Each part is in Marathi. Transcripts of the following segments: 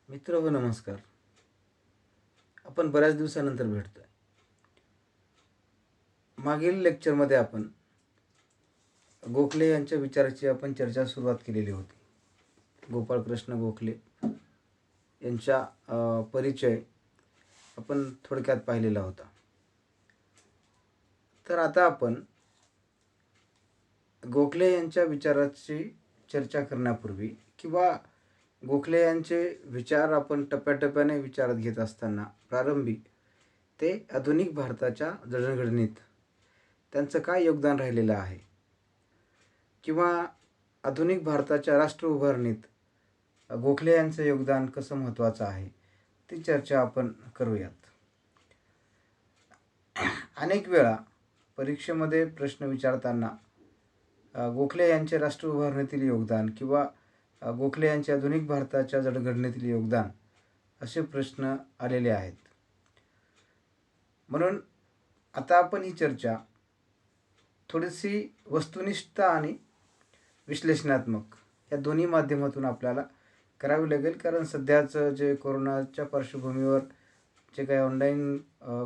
मित्र हो नमस्कार. आपण बऱ्याच दिवसानंतर भेटतोय. मागील लेक्चरमध्ये आपण गोखले यांच्या विचाराची आपण चर्चा सुरुवात केलेली होती. गोपाळकृष्ण गोखले यांचा परिचय आपण थोडक्यात पाहिलेला होता. तर आता आपण गोखले यांच्या विचाराची चर्चा करण्यापूर्वी किंवा गोखले यांचे विचार आपण टप्प्याटप्प्याने विचारात घेत असताना प्रारंभी ते आधुनिक भारताच्या जडणघडणीत त्यांचं काय योगदान राहिलेलं आहे किंवा आधुनिक भारताच्या राष्ट्र उभारणीत गोखले यांचं योगदान कसं महत्त्वाचं आहे ती चर्चा आपण करूयात. अनेक वेळा परीक्षेमध्ये प्रश्न विचारताना गोखले यांचे राष्ट्र उभारणीतील योगदान किंवा गोखले यांचे आधुनिक भारताच्या जडणघडणीतील योगदान असे प्रश्न आलेले आहेत. म्हणून आता आपण ही चर्चा थोडीशी वस्तुनिष्ठ आणि विश्लेषणात्मक या दोन्ही माध्यमातून आपल्याला करावी लागेल. कारण सध्याचं जे कोरोनाच्या पार्श्वभूमीवर जे काही ऑनलाईन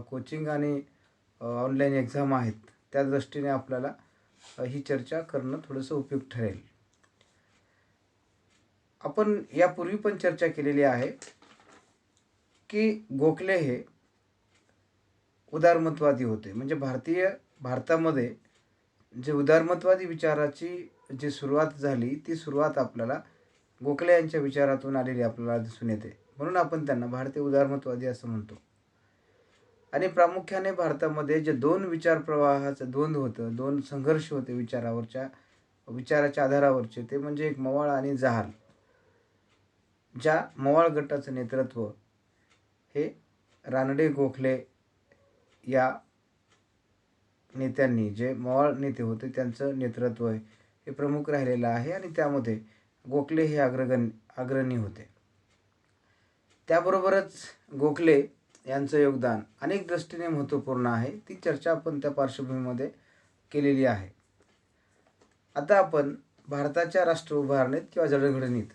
कोचिंग आणि ऑनलाईन एक्झाम आहेत त्या दृष्टीने आपल्याला ही चर्चा करणं थोडंसं उपयुक्त ठरेल. आपण यापूर्वी पण चर्चा केलेली आहे की गोखले हे उदारमतवादी होते. म्हणजे भारतामध्ये जे उदारमतवादी विचाराची जी सुरुवात झाली ती सुरुवात आपल्याला गोखले यांच्या विचारातून आलेली आपल्याला दिसून येते. म्हणून आपण त्यांना भारतीय उदारमतवादी असं म्हणतो. आणि प्रामुख्याने भारतामध्ये जे दोन विचार प्रवाहाचं द्वंद्व होतं, दोन संघर्ष होते विचाराच्या आधारावरचे, ते म्हणजे एक मवाळ आणि जहाल. ज्या मवाळ गटाचं नेतृत्व हे रानडे गोखले या नेत्यांनी, जे मवाळ नेते होते त्यांचं नेतृत्व हे प्रमुख राहिलेलं आहे आणि त्यामध्ये गोखले हे अग्रणी होते. त्याबरोबरच गोखले यांचं योगदान अनेक दृष्टीने महत्त्वपूर्ण आहे. ती चर्चा आपण त्या पार्श्वभूमीमध्ये केलेली आहे. आता आपण भारताच्या राष्ट्र उभारणीत किंवा जडणघडणीत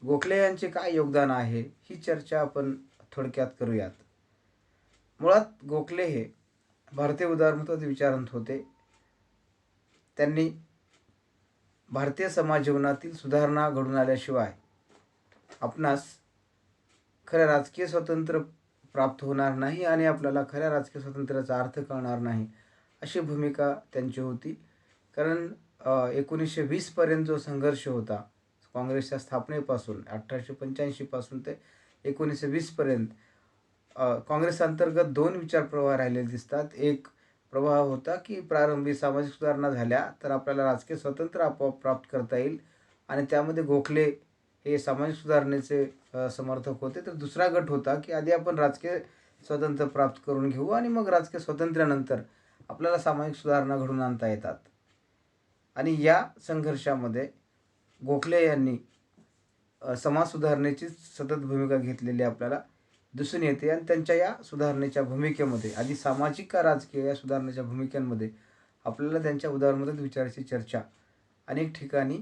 गोखले यांचे काय योगदान आहे ही चर्चा आपण थोडक्यात करूयात. मुळात गोखले हे भारतीय उदारमतवादी विचारांत होते. त्यांनी भारतीय समाज जीवनातील सुधारणा घडून आल्याशिवाय आपणास खरं राजकीय स्वातंत्र्य प्राप्त होणार नाही आणि आपल्याला खऱ्या राजकीय स्वातंत्र्याचा अर्थ कळणार नाही अशी भूमिका त्यांची होती. कारण 1920 पर्यंत जो संघर्ष होता काँग्रेसच्या स्थापनेपासून 1885 पासून ते 1920 पर्यंत काँग्रेस अंतर्गत दोन विचार प्रवाह राहिलेले दिसतात. एक प्रवाह होता की प्रारंभी सामाजिक सुधारणा झाल्या तर आपल्याला राजकीय स्वातंत्र्य आपोआप प्राप्त करता येईल आणि त्यामध्ये गोखले हे सामाजिक सुधारणेचे समर्थक होते. तर दुसरा गट होता की आधी आपण राजकीय स्वातंत्र्य प्राप्त करून घेऊ आणि मग राजकीय स्वातंत्र्यानंतर आपल्याला सामाजिक सुधारणा घडून आणता येतात. आणि या संघर्षामध्ये गोखले यांनी समाज सुधारणेची सतत भूमिका घेतलेली आपल्याला दिसून येते. आणि त्यांच्या या सुधारणेच्या भूमिकेमध्ये आधी सामाजिक का राजकीय या सुधारणेच्या भूमिकांमध्ये आपल्याला त्यांच्या उदारमतवादी विचाराची चर्चा अनेक ठिकाणी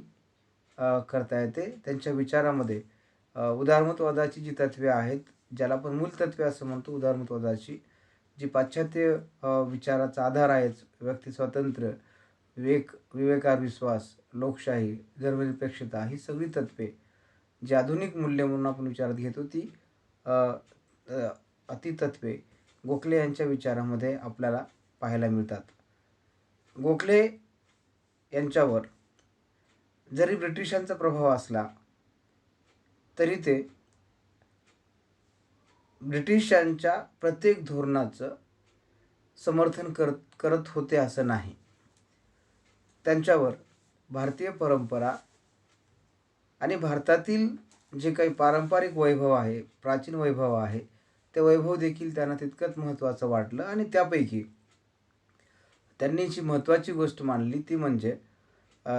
करता येते. त्यांच्या विचारामध्ये उदारमतवादाची जी तत्त्वे आहेत, ज्याला आपण मूलतत्त्वे असं म्हणतो, उदारमतवादाची जी पाश्चात्य विचाराचा आधार आहे, व्यक्ती स्वातंत्र्य, विवेकावर विश्वास, लोकशाही, धर्मनिरपेक्षता, ही सगळी तत्त्वे जी आधुनिक मूल्य म्हणून आपण विचारात घेतो ती अतितत्वे गोखले यांच्या विचारामध्ये आपल्याला पाहायला मिळतात. गोखले यांच्यावर जरी ब्रिटिशांचा प्रभाव असला तरी ते ब्रिटिशांच्या प्रत्येक धोरणाचं समर्थन करत होते असं नाही. त्यांच्यावर भारतीय परंपरा आणि भारतातील जे काही पारंपरिक वैभव आहे, प्राचीन वैभव आहे, ते वैभव देखील त्यांना तितकंच महत्त्वाचं वाटलं. आणि त्यापैकी त्यांनी जी महत्त्वाची गोष्ट मानली ती म्हणजे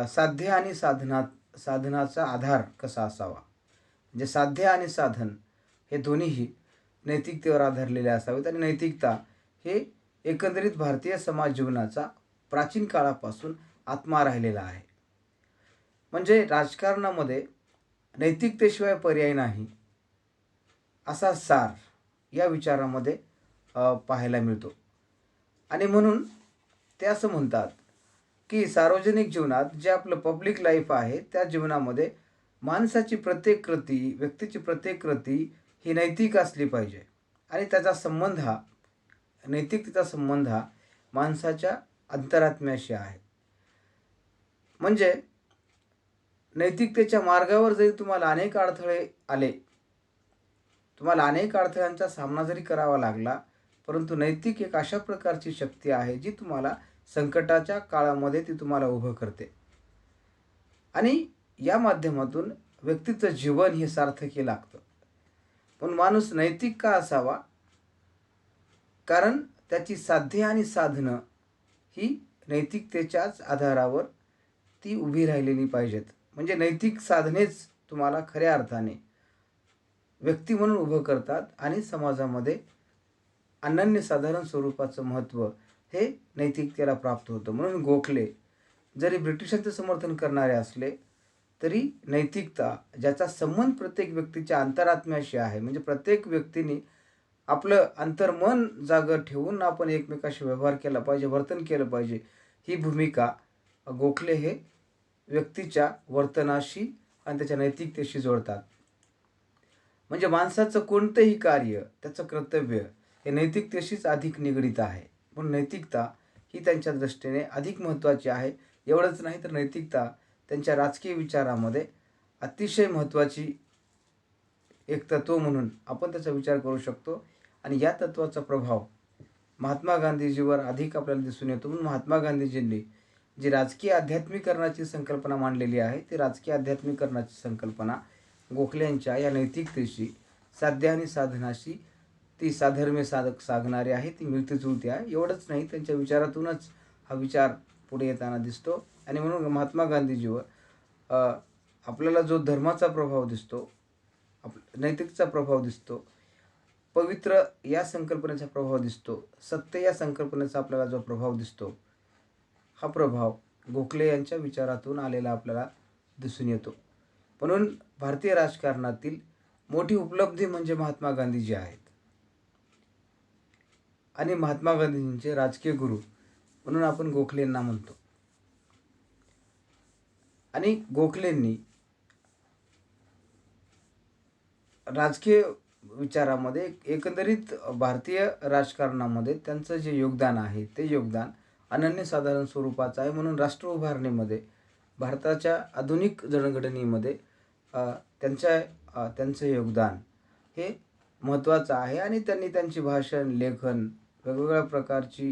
साध्य आणि साधनाचा आधार कसा असावा. म्हणजे साध्य आणि साधन हे दोन्हीही नैतिकतेवर आधारलेले असावेत. आणि नैतिकता हे एकंदरीत भारतीय समाज जीवनाचा प्राचीन काळापासून आत्मा राहिलेला आहे. म्हणजे राजकारणामध्ये नैतिकतेशिवाय पर्याय नाही असा सार या विचारामध्ये पाहायला मिळतो. आणि म्हणून ते असं म्हणतात की सार्वजनिक जीवनात जे आपलं पब्लिक लाईफ आहे त्या जीवनामध्ये माणसाची प्रत्येक कृती, व्यक्तीची प्रत्येक कृती ही नैतिक असली पाहिजे. आणि त्याचा संबंध हा, नैतिकतेचा संबंध हा माणसाच्या अंतरात्म्याशी आहे. म्हणजे नैतिकतेच्या मार्गावर जरी तुम्हाला अनेक अडथळे आले, तुम्हाला अनेक अडथळ्यांचा सामना जरी करावा लागला, परंतु नैतिक एक अशा प्रकारची शक्ती आहे जी तुम्हाला संकटाच्या काळामध्ये ती तुम्हाला उभं करते. आणि या माध्यमातून व्यक्तीचं जीवन हे सार्थकी लागतं. पण माणूस नैतिक का असावा? कारण त्याची साध्य आणि साधनं ही नैतिकतेच्याच आधारावर ती उभी राहिलेली पाहिजेत. म्हणजे नैतिक साधनेच तुम्हाला खऱ्या अर्थाने व्यक्ती म्हणून उभं करतात आणि समाजामध्ये अनन्यसाधारण स्वरूपाचं महत्त्व हे नैतिकतेला प्राप्त होतं. म्हणून गोखले जरी ब्रिटिशांचं समर्थन करणारे असले तरी नैतिकता ज्याचा संबंध प्रत्येक व्यक्तीच्या अंतरात्म्याशी आहे, म्हणजे प्रत्येक व्यक्तीने आपलं अंतर्मन जागं ठेवून आपण एकमेकाशी व्यवहार केला पाहिजे, वर्तन केलं पाहिजे, ही भूमिका गोखले हे व्यक्तीच्या वर्तनाशी आणि त्याच्या नैतिकतेशी जोडतात. म्हणजे माणसाचं कोणतंही कार्य, त्याचं कर्तव्य हे नैतिकतेशीच अधिक निगडीत आहे. म्हणून नैतिकता ही त्यांच्या दृष्टीने अधिक महत्त्वाची आहे. एवढंच नाही तर नैतिकता त्यांच्या राजकीय विचारामध्ये अतिशय महत्त्वाची एक तत्त्व म्हणून आपण त्याचा विचार करू शकतो. आणि या तत्त्वाचा प्रभाव महात्मा गांधीजीवर अधिक आपल्याला दिसून येतो. म्हणून महात्मा गांधीजींनी जी राजकीय आध्यात्मिकरणाची संकल्पना मांडलेली आहे, ती राजकीय आध्यात्मिकरणाची संकल्पना गोखले यांच्या या नैतिकतेशी, साध्य आणि साधनाशी ती साधर्म्य साधणारी आहे, ती मिळती-जुळती आहे. एवढंच नाही, त्यांच्या विचारातूनच हा विचार पुढे येताना दिसतो. आणि म्हणून महात्मा गांधीजीवर आपल्याला जो धर्माचा प्रभाव दिसतो, नैतिकतेचा प्रभाव दिसतो, पवित्र या संकल्पनेचा प्रभाव दिसतो, सत्य या संकल्पनेचा आपल्याला जो प्रभाव दिसतो, हा प्रभाव गोखले यांच्या विचारातून आलेला आपल्याला दिसून येतो. म्हणून भारतीय राजकारणातील मोठी उपलब्धी म्हणजे महात्मा गांधीजी आहेत. आणि महात्मा गांधींचे राजकीय गुरु म्हणून आपण गोखलेंना म्हणतो. आणि गोखलेंनी राजकीय विचारामध्ये एकंदरीत भारतीय राजकारणामध्ये त्यांचं जे योगदान आहे ते योगदान अनन्यसाधारण स्वरूपाचं आहे. म्हणून राष्ट्र उभारणीमध्ये, भारताच्या आधुनिक जडणघडणीमध्ये त्यांचं योगदान हे महत्त्वाचं आहे. आणि त्यांनी त्यांची भाषण, लेखन, वेगवेगळ्या प्रकारची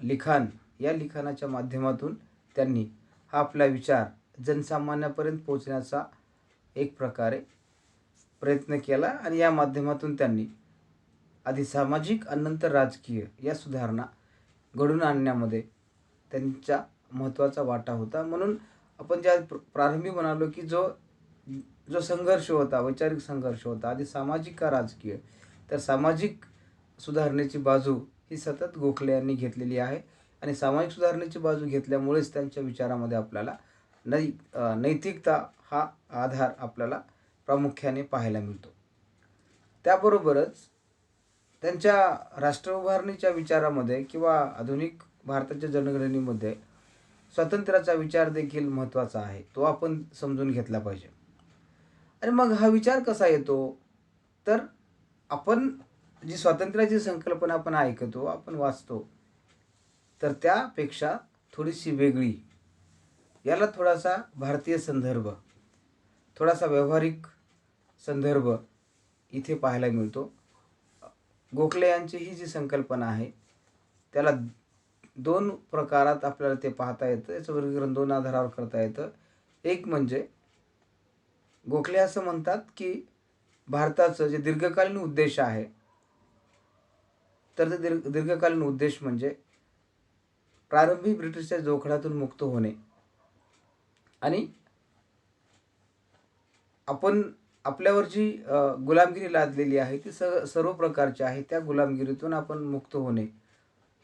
लिखाण, या लिखाणाच्या माध्यमातून त्यांनी हा आपला विचार जनसामान्यापर्यंत पोहोचण्याचा एक प्रकारे प्रयत्न केला. आणि या माध्यमातून त्यांनी आधी सामाजिक आणि नंतर राजकीय या सुधारणा घडवून आणण्यामध्ये त्यांचा महत्त्वाचा वाटा होता. म्हणून आपण ज्या प्रारंभी म्हणालो की जो संघर्ष होता, वैचारिक संघर्ष होता, आधी सामाजिक का राजकीय, तर सामाजिक सुधारणेची बाजू ही सतत गोखले यांनी घेतलेली आहे. आणि सामाजिक सुधारणेची बाजू घेतल्यामुळेच त्यांच्या विचारामध्ये आपल्याला नैतिकता हा आधार आपल्याला प्रामुख्याने पाहायला मिळतो. त्याबरोबरच त्यांच्या राष्ट्र उभारणीच्या विचारामध्ये किंवा आधुनिक भारताच्या जनगणनेमध्ये स्वातंत्र्याचा विचार देखील महत्त्वाचा आहे, तो आपण समजून घेतला पाहिजे. आणि मग हा विचार कसा येतो? तर आपण जी स्वातंत्र्याची संकल्पना आपण ऐकतो, आपण वाचतो, तर त्यापेक्षा थोडीशी वेगळी, याला थोडासा भारतीय संदर्भ, थोडासा व्यावहारिक संदर्भ इथे पाहायला मिळतो. गोखले यांची ही जी संकल्पना आहे त्याला दोन प्रकारात आपल्याला ते पाहता येतं. याचं वर्गीकरण दोन आधारावर करता येतं. एक म्हणजे गोखले असं म्हणतात की भारताचं जे दीर्घकालीन उद्देश आहे, तर ते दीर्घकालीन उद्देश म्हणजे प्रारंभी ब्रिटिशच्या जोखडातून मुक्त होणे आणि आपण आपल्यावर जी गुलामगिरी लादलेली आहे ती सर्व प्रकारची आहे, त्या गुलामगिरीतून आपण मुक्त होणे,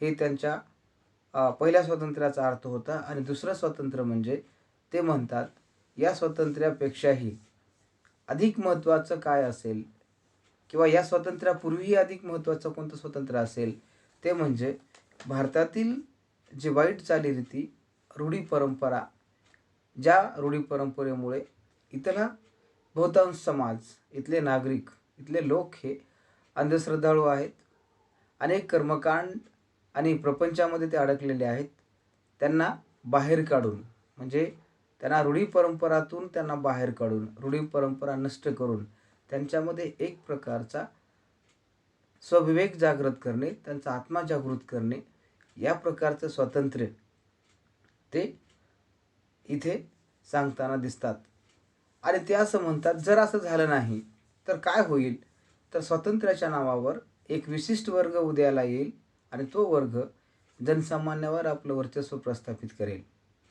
हे त्यांच्या पहिल्या स्वातंत्र्याचा अर्थ होता. आणि दुसरं स्वातंत्र्य म्हणजे ते म्हणतात या स्वातंत्र्यापेक्षाही अधिक महत्त्वाचं काय असेल किंवा या स्वातंत्र्यापूर्वीही अधिक महत्त्वाचं कोणतं स्वातंत्र्य असेल ते म्हणजे भारतातील जे वाईट चालीरीती, रूढी परंपरा, ज्या रूढी परंपरेमुळे इथला बहुतांश समाज, इथले नागरिक, इथले लोक हे अंधश्रद्धाळू आहेत. अनेक कर्मकांड आणि प्रपंचामध्ये ते अडकलेले आहेत. त्यांना बाहेर काढून म्हणजे त्यांना रूढी परंपरातून त्यांना बाहेर काढून, रूढी परंपरा नष्ट करून त्यांच्यामध्ये एक प्रकारचा स्वविवेक जागृत करणे, त्यांचा आत्मा जागृत करणे, या प्रकारचं स्वातंत्र्य ते इथे सांगताना दिसतात. आणि ते असं म्हणतात, जर असं झालं नाही तर काय होईल, तर स्वातंत्र्याच्या नावावर एक विशिष्ट वर्ग उदयाला येईल आणि तो वर्ग जनसामान्यावर आपलं वर्चस्व प्रस्थापित करेल,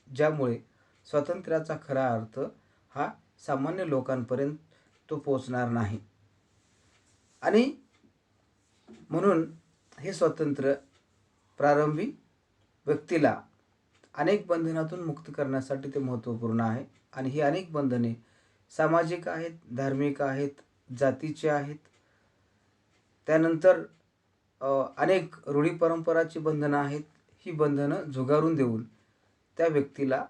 ज्यामुळे स्वातंत्र्याचा खरा अर्थ हा सामान्य लोकांपर्यंत तो पोचणार नाही. आणि म्हणून हे स्वातंत्र्य प्रारंभी व्यक्तीला अनेक बंधनातून मुक्त करण्यासाठी ते महत्त्वपूर्ण आहे. आणि ही अनेक बंधने सामाजिक आहेत, धार्मिक आहेत, जातीचे आहेत. त्यानंतर अनेक रूढी परंपराची बंधनं आहेत. ही बंधनं झुगारून देऊन त्या व्यक्तीला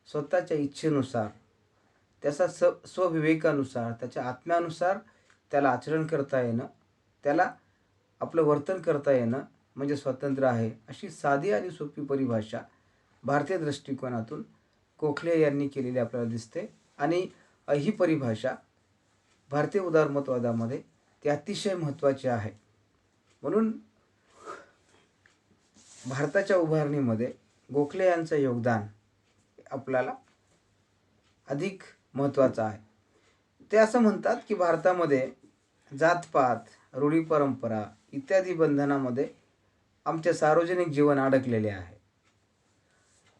स्वतःच्या इच्छेनुसार, त्याचा स्वविवेकानुसार, त्याच्या आत्म्यानुसार त्याला आचरण करता येणं, त्याला आपलं वर्तन करता येणं म्हणजे स्वातंत्र्य आहे. अशी साधी आणि सोपी परिभाषा भारतीय दृष्टिकोनातून गोखले यांनी केलेली आपल्याला दिसते. आणि ही परिभाषा भारतीय उदारमतवादामध्ये ती अतिशय महत्त्वाची आहे. म्हणून भारताच्या उभारणीमध्ये गोखले यांचं योगदान आपल्याला अधिक महत्त्वाचं आहे. ते असं म्हणतात की भारतामध्ये जातपात, रूढी परंपरा इत्यादी बंधनामध्ये आमचे सार्वजनिक जीवन अडकलेले आहे.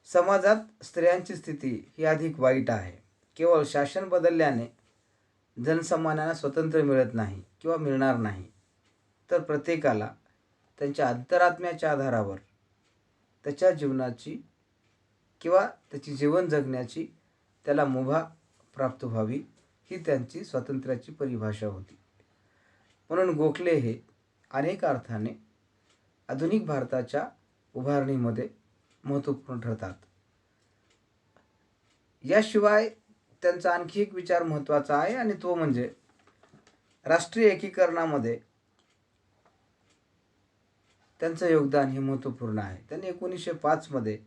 समाजात स्त्रियांची स्थिती ही अधिक वाईट आहे. केवळ शासन बदलल्याने जनसामान्यांना स्वातंत्र्य मिळत नाही किंवा मिळणार नाही, तर प्रत्येकाला त्यांच्या अंतरात्म्याच्या आधारावर त्याच्या जीवनाची किंवा त्याची जीवन जगण्याची त्याला मुभा प्राप्त व्हावी, ही त्यांची स्वातंत्र्याची परिभाषा होती. म्हणून गोखले हे अनेक अर्थाने आधुनिक भारताच्या उभारणीमध्ये महत्त्वपूर्ण ठरतात. याशिवाय त्यांचा आणखी एक विचार महत्त्वाचा आहे आणि तो म्हणजे राष्ट्रीय एकीकरणामध्ये त्यांचं योगदान हे महत्त्वपूर्ण आहे. त्यांनी 1905 मध्ये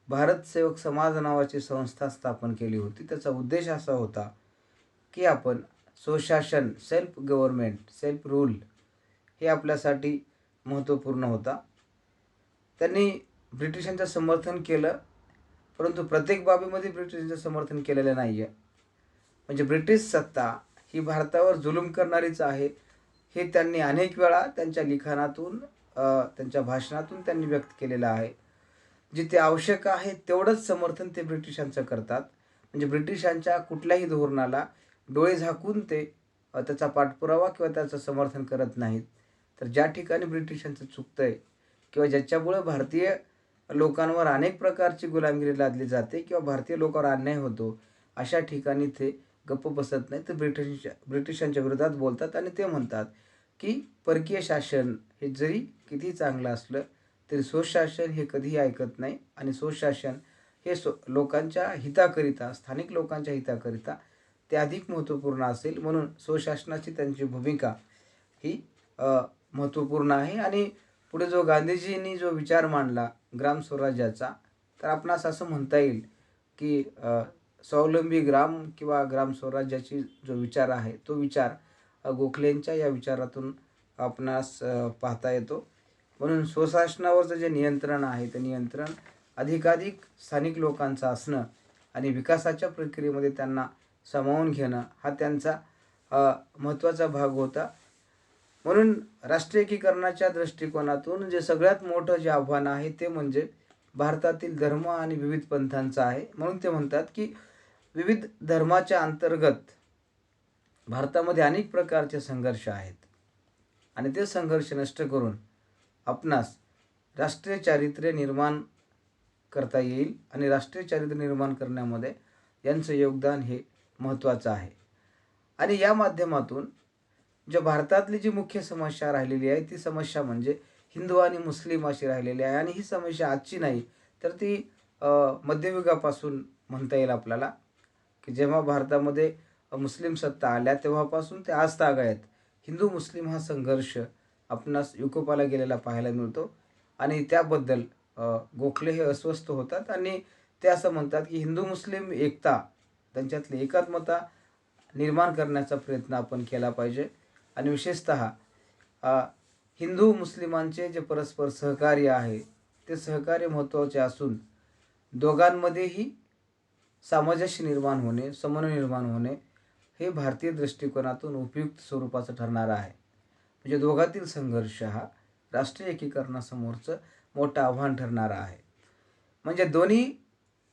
भारत सेवक समाज नावाची संस्था स्थापन केली होती. त्याचा उद्देश असा होता की आपण स्वशासन, सेल्फ गव्हर्नमेंट, सेल्फ रूल हे आपल्यासाठी महत्त्वपूर्ण होता. त्यांनी ब्रिटिशांचं समर्थन केलं, परंतु प्रत्येक बाबीमध्ये ब्रिटिशांचं समर्थन केलेलं नाही आहे. म्हणजे ब्रिटिश सत्ता ही भारतावर जुलूम करणारीच आहे, हे त्यांनी अनेक वेळा त्यांच्या लिखाणातून, त्यांच्या भाषणातून त्यांनी व्यक्त केलेलं आहे. जिथे आवश्यक आहे तेवढंच समर्थन ते ब्रिटिशांचं करतात. म्हणजे ब्रिटिशांच्या कुठल्याही धोरणाला डोळे झाकून ते त्याचा पाठपुरावा किंवा त्याचं समर्थन करत नाहीत. तर ज्या ठिकाणी ब्रिटिशांचं चुकतं आहे किंवा ज्याच्यामुळं भारतीय लोकांवर अनेक प्रकारची गुलामगिरी लादली जाते किंवा भारतीय लोकांवर अन्याय होतो, अशा ठिकाणी ते गप्प बसत नाही, तर ब्रिटिशांच्या विरोधात बोलतात. आणि ते म्हणतात की परकीय शासन हे जरी किती चांगलं असलं तरी स्वशासन हे कधीही ऐकत नाही. आणि स्वशासन हे लोकांच्या हिताकरिता, स्थानिक लोकांच्या हिताकरिता ते अधिक महत्त्वपूर्ण असेल. म्हणून स्वशासनाची त्यांची भूमिका ही महत्त्वपूर्ण आहे. आणि पुढे जो गांधीजींनी जो विचार मांडला ग्रामस्वराज्याचा, तर आपणास असं म्हणता येईल की स्वावलंबी ग्राम किंवा ग्रामस्वराज्याची जो विचार आहे, तो विचार गोखलेंच्या या विचारातून आपणास पाहता येतो. म्हणून स्वशासनावरचं जे नियंत्रण आहे, ते नियंत्रण अधिकाधिक स्थानिक लोकांचं असणं आणि विकासाच्या प्रक्रियेमध्ये त्यांना सामावून घेणं हा त्यांचा महत्त्वाचा भाग होता. म्हणून राष्ट्रीय एकीकरणाच्या दृष्टिकोनातून जे सगळ्यात मोठं जे आव्हान आहे ते म्हणजे भारतातील धर्म आणि विविध पंथांचं आहे. म्हणून ते म्हणतात की विविध धर्माच्या अंतर्गत भारतामध्ये अनेक प्रकारचे संघर्ष आहेत आणि ते संघर्ष नष्ट करून आपणास राष्ट्रीय चारित्र्य निर्माण करता येईल. आणि राष्ट्रीय चारित्र्य निर्माण करण्यामध्ये यांचं योगदान हे महत्त्वाचं आहे. आणि या माध्यमातून ज्या भारतातली जी मुख्य समस्या राहिलेली आहे ती समस्या म्हणजे हिंदू आणि मुस्लिम अशी राहिलेली आहे. आणि ही समस्या आजची नाही, तर ती मध्ययुगापासून म्हणता येईल आपल्याला, की जेव्हा भारतामध्ये मुस्लिम सत्ता आल्या तेव्हापासून ते आज तागायत हिंदू मुस्लिम हा संघर्ष आपणास विकोपाला गेलेला पाहायला मिळतो. आणि त्याबद्दल गोखले हे अस्वस्थ होतात आणि ते असं म्हणतात की हिंदू मुस्लिम एकता, त्यांच्यातली एकात्मता निर्माण करण्याचा प्रयत्न आपण केला पाहिजे. आणि विशेषतः अ, हिंदू मुस्लिमांचे जे परस्पर सहकार्य आहे ते सहकार्य महत्त्वाचे असून दोघांमध्येही सामंजस्य निर्माण होणे, समन्वय निर्माण होणे हे भारतीय दृष्टिकोनातून उपयुक्त स्वरूपाचं ठरणार आहे. म्हणजे दोघातील संघर्ष हा राष्ट्रीय एकीकरणासमोरचं मोठं आव्हान ठरणारा आहे. म्हणजे दोन्ही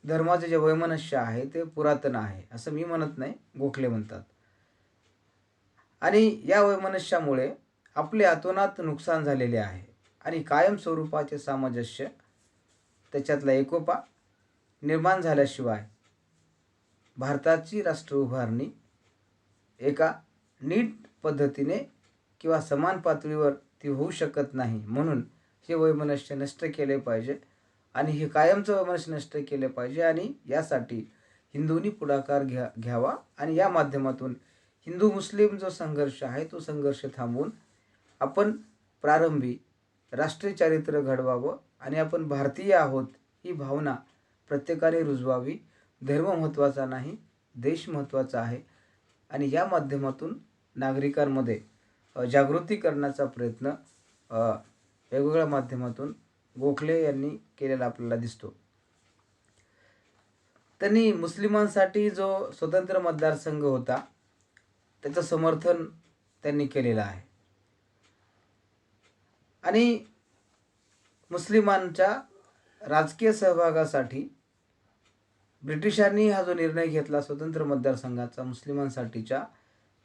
धर्माचे जे वैमनस्य आहे ते पुरातन आहे असं मी म्हणत नाही, गोखले म्हणतात. आणि या वैमनस्यामुळे आपले अतोनात नुकसान झालेले आहे आणि कायम स्वरूपाचे सामंजस्य, त्याच्यातला एकोपा निर्माण झाल्याशिवाय भारताची राष्ट्र उभारणी एका नीट पद्धतीने किंवा समान पातळीवर ती होऊ शकत नाही. म्हणून हे वैमनस्य नष्ट केले पाहिजे आणि हे कायमचं वैमनस्य नष्ट केले पाहिजे. आणि यासाठी हिंदूंनी पुढाकार घ्यावा आणि या माध्यमातून हिंदू मुस्लिम जो संघर्ष आहे तो संघर्ष थांबवून आपण प्रारंभी राष्ट्रीय चारित्र्य घडवावं आणि आपण भारतीय आहोत ही भावना प्रत्येकाने रुजवावी. धर्म महत्त्वाचा नाही, देश महत्त्वाचा आहे. आणि या माध्यमातून नागरिकांमध्ये जागृती करण्याचा प्रयत्न वेगवेगळ्या माध्यमातून गोखले यांनी केलेला आपल्याला दिसतो. त्यांनी मुस्लिमांसाठी जो स्वतंत्र मतदारसंघ होता त्याचं समर्थन त्यांनी केलेलं आहे. आणि मुस्लिमांच्या राजकीय सहभागासाठी ब्रिटिशांनी हा जो निर्णय घेतला स्वतंत्र मतदारसंघाचा मुस्लिमांसाठीच्या,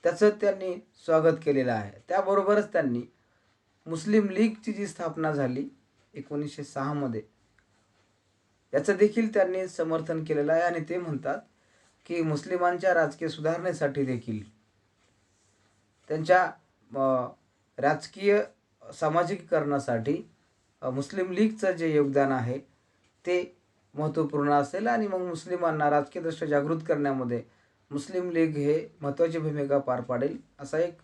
त्याचं त्यांनी स्वागत केलेलं आहे. त्याबरोबरच त्यांनी मुस्लिम लीगची जी स्थापना झाली 1906 मध्ये, याचं देखील त्यांनी समर्थन केलेलं आहे. आणि ते म्हणतात की मुस्लिमांच्या राजकीय सुधारणेसाठी देखील त्यांच्या राजकीय सामाजिकीकरणासाठी मुस्लिम लीगचं जे योगदान आहे ते महत्त्वपूर्ण असेल. आणि मग मुस्लिमांना राजकीयदृष्ट्या जागृत करण्यामध्ये मुस्लिम लीग हे महत्त्वाची भूमिका पार पाडेल असा एक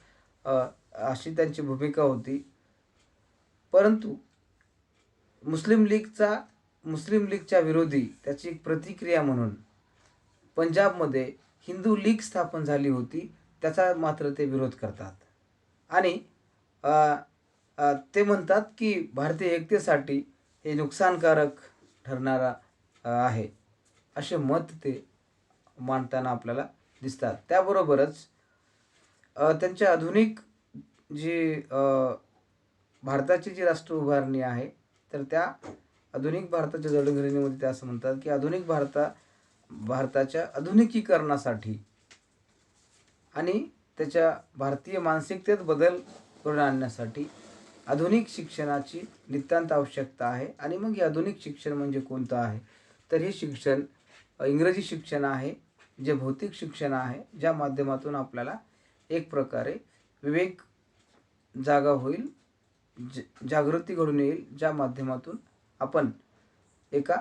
अशी त्यांची भूमिका होती. परंतु मुस्लिम लीगच्या विरोधी त्याची एक प्रतिक्रिया म्हणून पंजाबमध्ये हिंदू लीग स्थापन झाली होती, त्याचा मात्र ते विरोध करतात. आणि ते म्हणतात की भारतीय एकतेसाठी हे नुकसानकारक ठरणारा आहे असे मत ते मांडताना आपल्याला दिसतात. त्याबरोबरच त्यांच्या आधुनिक जी भारताची जी राष्ट्र उभारणी आहे तर त्या आधुनिक भारताच्या जडणघडणीमध्ये ते असं म्हणतात की आधुनिक भारताच्या आधुनिकीकरणासाठी आणि त्याच्या भारतीय मानसिकतेत बदल घडवून आणण्यासाठी आधुनिक शिक्षणाची नितांत आवश्यकता आहे. आणि मग हे आधुनिक शिक्षण म्हणजे कोणतं आहे, तर हे शिक्षण इंग्रजी शिक्षण आहे, जे भौतिक शिक्षण आहे, ज्या माध्यमातून आपल्याला एक प्रकारे विवेक जागा होईल, जागृती घडून येईल, ज्या माध्यमातून आपण एका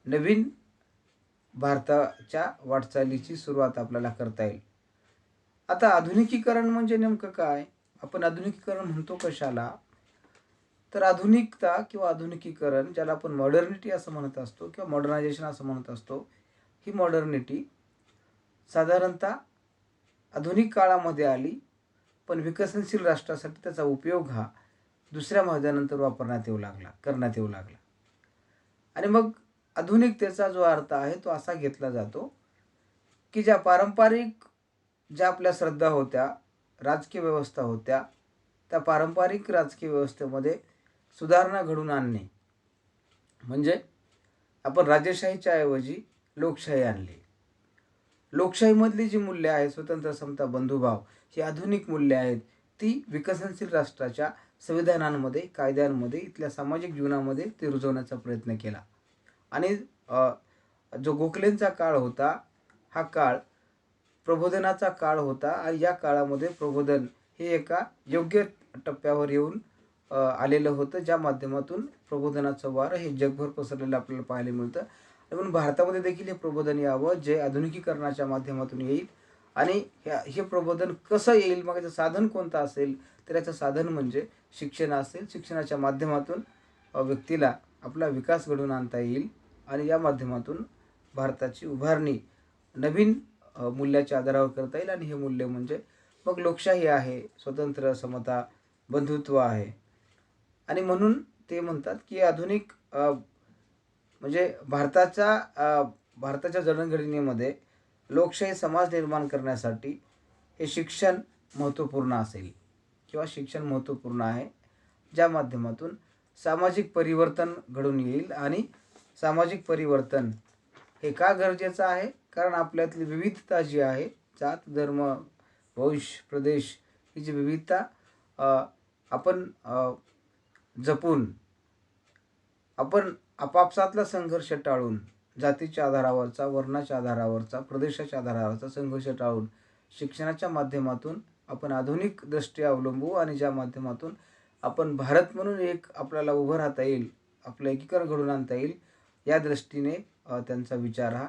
नवीन भारताच्या वाटचालीची सुरुवात आपल्याला करता येईल. आता आधुनिकीकरण म्हणजे नेमकं काय, आपण आधुनिकीकरण म्हणतो कशाला, तर आधुनिकता किंवा आधुनिकीकरण ज्याला आपण मॉडर्निटी असं म्हणत असतो किंवा मॉडर्नायझेशन असं म्हणत असतो, ही मॉडर्निटी साधारणतः आधुनिक काळामध्ये आली, पण विकसनशील राष्ट्रासाठी त्याचा उपयोग हा दुसऱ्या महायुद्धानंतर करण्यात येऊ लागला. आणि मग आधुनिकतेचा जो अर्थ आहे तो असा घेतला जातो की ज्या आपल्या श्रद्धा होत्या, राजकीय व्यवस्था होत्या, त्या पारंपरिक राजकीय व्यवस्थेमध्ये सुधारणा घडवून आणणे. म्हणजे आपण राजेशाहीच्या ऐवजी लोकशाही आणली. लोकशाहीमधली जी मूल्य आहेत, स्वतंत्र, समता, बंधुभाव, ही आधुनिक मूल्य आहेत. ती विकसनशील राष्ट्राच्या संविधानांमध्ये, कायद्यांमध्ये, इथल्या सामाजिक जीवनामध्ये ते रुजवण्याचा प्रयत्न केला. आणि जो गोखलेंचा काळ होता हा काळ प्रबोधनाचा काळ होता. आणि या काळामध्ये प्रबोधन हे एका योग्य टप्प्यावर येऊन आलेलं होतं, ज्या माध्यमातून प्रबोधनाचं वारं हे जगभर पसरलेलं आपल्याला पाहायला मिळतं. म्हणून भारतामध्ये देखील हे प्रबोधन यावं, जे आधुनिकीकरणाच्या माध्यमातून येईल. आणि हे प्रबोधन कसं येईल, मग याचं साधन कोणतं असेल, तर याचं साधन म्हणजे शिक्षण असेल. शिक्षणाच्या माध्यमातून व्यक्तीला आपला विकास घडवून आणता येईल आणि या माध्यमातून भारताची उभारणी नवीन मूल्याच्या आधारावर करता येईल. आणि हे मूल्य म्हणजे मग लोकशाही आहे, स्वतंत्र, समता, बंधुत्व आहे. आणि म्हणून ते म्हणतात की आधुनिक म्हणजे भारताच्या जडणघडणीमध्ये लोकशाही समाज निर्माण करण्यासाठी हे शिक्षण महत्त्वपूर्ण असेल किंवा शिक्षण महत्त्वपूर्ण आहे, ज्या माध्यमातून सामाजिक परिवर्तन घडून येईल. आणि सामाजिक परिवर्तन हे का गरजेचं आहे, कारण आपल्यातली विविधता जी आहे, जात, धर्म, वंश, प्रदेश, ही जी विविधता आपण जपून आपण आपापसातला संघर्ष टाळून, जातीच्या आधारावरचा, वर्णाच्या आधारावरचा, प्रदेशाच्या आधारावरचा संघर्ष टाळून शिक्षणाच्या माध्यमातून आपण आधुनिक दृष्टी अवलंबू. आणि ज्या माध्यमातून आपण भारत म्हणून एक आपल्याला उभं राहता येईल, आपलं एकीकरण घडवून आणता येईल, या दृष्टीने त्यांचा विचार हा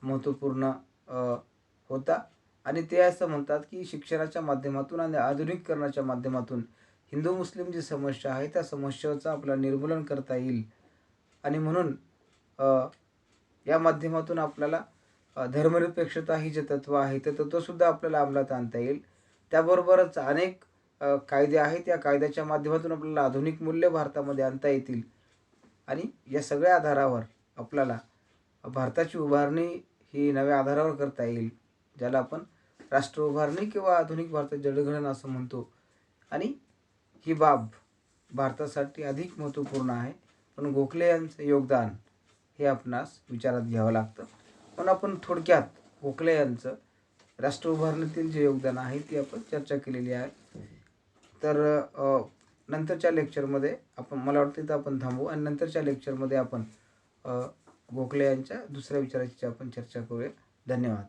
महत्त्वपूर्ण होता. आणि ते असं म्हणतात की शिक्षणाच्या माध्यमातून आणि आधुनिकीकरणाच्या माध्यमातून हिंदू मुस्लिम जी समस्या आहे, त्या समस्येचं आपल्याला निर्मूलन करता येईल. आणि म्हणून या माध्यमातून आपल्याला धर्मनिरपेक्षता ही जे तत्त्व आहे, ते तत्त्वसुद्धा आपल्याला अंमलात आणता येईल. त्याबरोबरच अनेक कायदे आहेत, या कायद्याच्या माध्यमातून आपल्याला आधुनिक मूल्य भारतामध्ये आणता येतील. आणि या सगळ्या आधारावर आपल्याला भारताची उभारणी ही नव्या आधारावर करता येईल, ज्याला आपण राष्ट्र उभारणी किंवा आधुनिक भारताचे जडणघडण असं म्हणतो. आणि ही बाब भारतासाठी अधिक महत्त्वपूर्ण आहे. पण गोखले यांचं योगदान हे आपणास विचारात घ्यावं लागतं. पण आपण थोडक्यात गोखले यांचं राष्ट्र उभारणीतील जे योगदान आहे ती आपण चर्चा केलेली आहे. तर नंतरच्या लेक्चरमध्ये मला वाटतं इथं आपण थांबू आणि नंतरच्या लेक्चरमध्ये आपण गोखले यांच्या दुसऱ्या विचाराची आपण चर्चा करूया. धन्यवाद.